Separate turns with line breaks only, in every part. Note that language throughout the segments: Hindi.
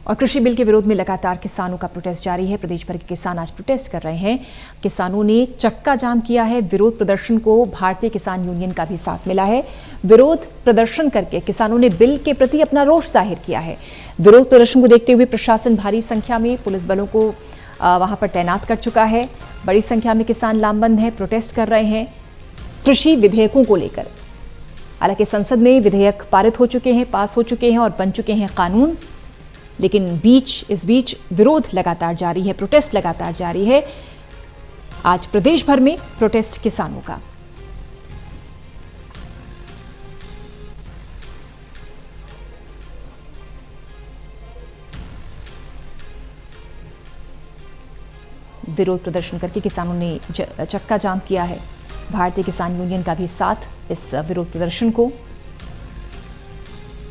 और कृषि बिल के विरोध में लगातार किसानों का प्रोटेस्ट जारी है। प्रदेश भर के किसान आज प्रोटेस्ट कर रहे हैं। किसानों ने चक्का जाम किया है। विरोध प्रदर्शन को भारतीय किसान यूनियन का भी साथ मिला है। विरोध प्रदर्शन करके किसानों ने बिल के प्रति अपना रोष जाहिर किया है। विरोध प्रदर्शन को देखते हुए प्रशासन भारी संख्या में पुलिस बलों को वहां पर तैनात कर चुका है। बड़ी संख्या में किसान लामबंद हैं, प्रोटेस्ट कर रहे हैं कृषि विधेयकों को लेकर। हालांकि संसद में विधेयक पारित हो चुके हैं, पास हो चुके हैं और बन चुके हैं कानून, लेकिन इस बीच विरोध लगातार जारी है, प्रोटेस्ट लगातार जारी है। आज प्रदेश भर में प्रोटेस्ट किसानों का। विरोध प्रदर्शन करके किसानों ने चक्का जाम किया है। भारतीय किसान यूनियन का भी साथ इस विरोध प्रदर्शन को।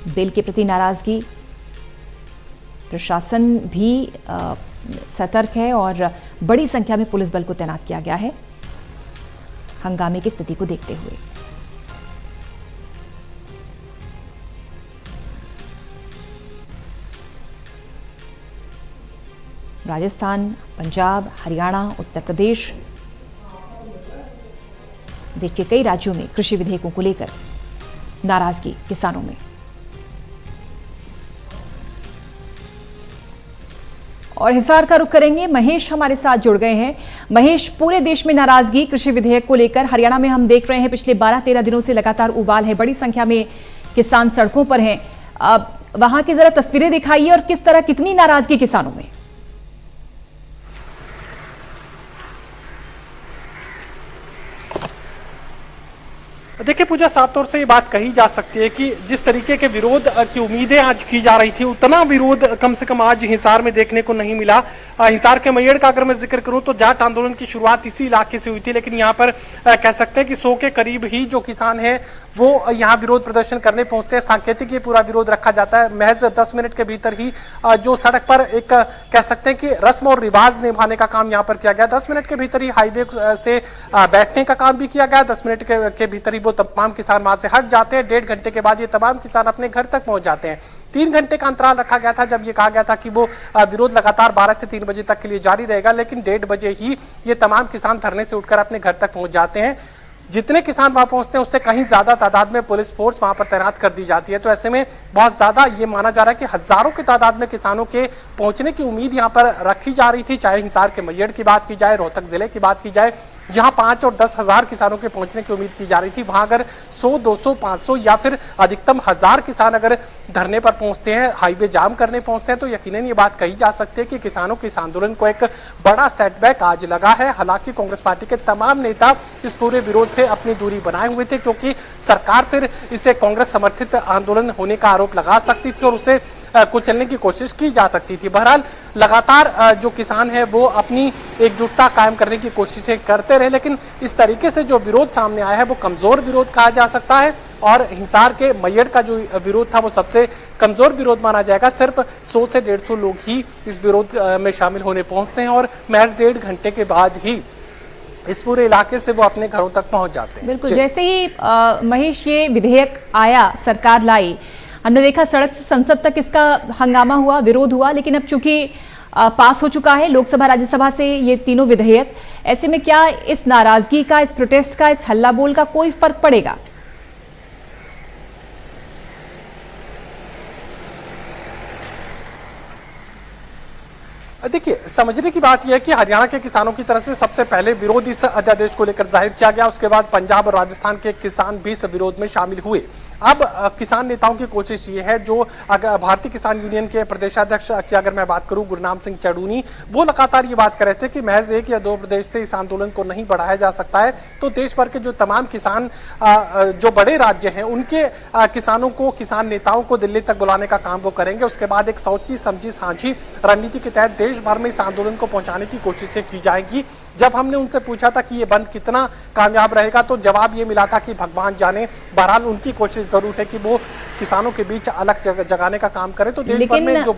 बिल के प्रति नाराजगी, प्रशासन भी सतर्क है और बड़ी संख्या में पुलिस बल को तैनात किया गया है हंगामे की स्थिति को देखते हुए। राजस्थान, पंजाब, हरियाणा, उत्तर प्रदेश, देश के कई राज्यों में कृषि विधेयकों को लेकर नाराजगी किसानों में। और हिसार का रुख करेंगे, महेश हमारे साथ जुड़ गए हैं। महेश, पूरे देश में नाराजगी कृषि विधेयक को लेकर। हरियाणा में हम देख रहे हैं पिछले 12-13 दिनों से लगातार उबाल है, बड़ी संख्या में किसान सड़कों पर हैं। वहां की जरा तस्वीरें दिखाइए और किस तरह, कितनी नाराजगी किसानों में।
देखिए पूजा, साफ तौर से ये बात कही जा सकती है कि जिस तरीके के विरोध की उम्मीदें आज की जा रही थी, उतना विरोध कम से कम आज हिसार में देखने को नहीं मिला। हिसार के मैयड़ का अगर मैं जिक्र करूं तो जाट आंदोलन की शुरुआत इसी इलाके से हुई थी, लेकिन यहाँ पर कह सकते हैं कि 100 के करीब ही जो किसान हैं वो यहाँ विरोध प्रदर्शन करने पहुंचते हैं। सांकेतिक ये पूरा विरोध रखा जाता है। महज 10 मिनट के भीतर ही जो सड़क पर एक कह सकते हैं कि रस्म और रिवाज निभाने का काम यहाँ पर किया गया। 10 मिनट के भीतर ही हाईवे से बैठने का काम भी किया गया। 10 मिनट के भीतर ही वो तमाम किसान वहां से हट जाते हैं। 1.5 घंटे के बाद ये तमाम किसान अपने घर तक पहुंच जाते हैं। 3 घंटे का अंतराल रखा गया था, जब ये कहा गया था कि वो विरोध लगातार 12 से 3 बजे तक के लिए जारी रहेगा, लेकिन 1:30 बजे ही ये तमाम किसान धरने से उठकर अपने घर तक पहुंच जाते हैं। जितने किसान वहां पहुंचते हैं उससे कहीं ज्यादा तादाद में पुलिस फोर्स वहां पर तैनात कर दी जाती है। तो ऐसे में बहुत ज्यादा ये माना जा रहा है कि हजारों की तादाद में किसानों के पहुंचने की उम्मीद यहां पर रखी जा रही थी। चाहे हिसार के मैयड़ की बात की जाए, रोहतक जिले की बात की जाए, जहां 5 और 10 हजार किसानों के पहुंचने की उम्मीद की जा रही थी, वहां अगर 100, 200, 500 या फिर अधिकतम 1000 किसान अगर धरने पर पहुंचते हैं, हाईवे जाम करने पहुंचते हैं, तो यकीनन ये बात कही जा सकती है कि किसानों के इस आंदोलन को एक बड़ा सेटबैक आज लगा है। हालांकि कांग्रेस पार्टी के तमाम नेता इस पूरे विरोध से अपनी दूरी बनाए हुए थे, क्योंकि सरकार फिर इसे कांग्रेस समर्थित आंदोलन होने का आरोप लगा सकती थी और उसे कुचलने की कोशिश की जा सकती थी। बहरहाल लगातार जो किसान है वो अपनी एकजुटता कायम करने की कोशिशें करते रहे, लेकिन इस तरीके से जो विरोध सामने आया है वो कमजोर विरोध कहा जा सकता है। और हिसार के मैयड़ का जो विरोध था वो सबसे कमजोर विरोध माना जाएगा। सिर्फ 100 से 150 लोग ही इस विरोध में शामिल होने पहुंचते हैं और महज 1.5 घंटे के बाद ही इस पूरे इलाके से वो अपने घरों तक पहुंच जाते हैं।
बिल्कुल, जैसे ही महेश ये विधेयक आया, सरकार लाई, हमने देखा सड़क से संसद तक इसका हंगामा हुआ, विरोध हुआ, लेकिन अब चूंकि पास हो चुका है लोकसभा राज्यसभा से ये तीनों विधेयक, ऐसे में क्या इस नाराजगी का, इस प्रोटेस्ट का, इस हल्ला बोल का कोई फर्क पड़ेगा?
देखिए, समझने की बात यह है कि हरियाणा के किसानों की तरफ से सबसे पहले विरोध इस अध्यादेश को लेकर जाहिर किया गया। उसके बाद पंजाब और राजस्थान के किसान भी इस विरोध में शामिल हुए। अब किसान नेताओं की कोशिश ये है, जो भारतीय किसान यूनियन के प्रदेशाध्यक्ष की अगर मैं बात करूं, गुरनाम सिंह चड़ूनी, वो लगातार ये बात कर रहे थे कि महज 1 या 2 प्रदेश से इस आंदोलन को नहीं बढ़ाया जा सकता है, तो देश भर के जो तमाम किसान जो बड़े राज्य हैं उनके किसानों को, किसान नेताओं को दिल्ली तक बुलाने का काम वो करेंगे। उसके बाद एक सोची समझी साझी रणनीति के तहत देश भर में इस आंदोलन को पहुंचाने की कोशिशें की जाएंगी। जब हमने उनसे पूछा था कि ये बंद कितना कामयाब रहेगा, तो जवाब ये मिला था कि भगवान जाने। बहरहाल उनकी कोशिश जरूर है कि वो किसानों के बीच अलग जगाने का काम करें। तो देश भर में जो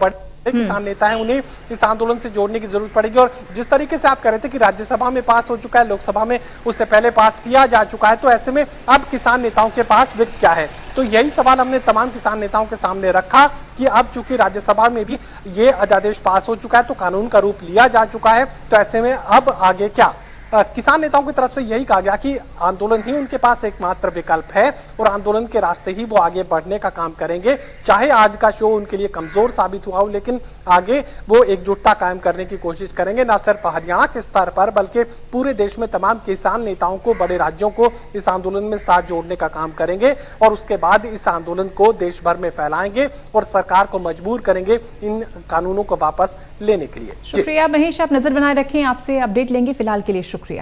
किसान नेता हैं उन्हें इस आंदोलन से जोड़ने की जरूरत पड़ेगी। और जिस तरीके से आप कह रहे थे कि राज्यसभा में पास हो चुका है, लोकसभा में उससे पहले पास किया जा चुका है, तो ऐसे में अब किसान नेताओं के पास विकल्प क्या है? तो यही सवाल हमने तमाम किसान नेताओं के सामने रखा कि अब चूंकि राज्यसभा में भी ये अध्यादेश पास हो चुका है, तो कानून का रूप लिया जा चुका है, तो ऐसे में अब आगे क्या? किसान नेताओं की तरफ से यही कहा गया कि आंदोलन ही उनके पास एकमात्र विकल्प है और आंदोलन के रास्ते ही वो आगे बढ़ने का काम करेंगे। चाहे आज का शो उनके लिए कमजोर साबित हुआ हो, लेकिन आगे वो एकजुटता कायम करने की कोशिश करेंगे, न सिर्फ हरियाणा के स्तर पर बल्कि पूरे देश में तमाम किसान नेताओं को, बड़े राज्यों को इस आंदोलन में साथ जोड़ने का काम करेंगे और उसके बाद इस आंदोलन को देश भर में फैलाएंगे और सरकार को मजबूर करेंगे इन कानूनों को वापस लेने के लिए।
शुक्रिया महेश, आप नजर बनाए रखें, आपसे अपडेट लेंगे। फिलहाल के लिए शुक्रिया।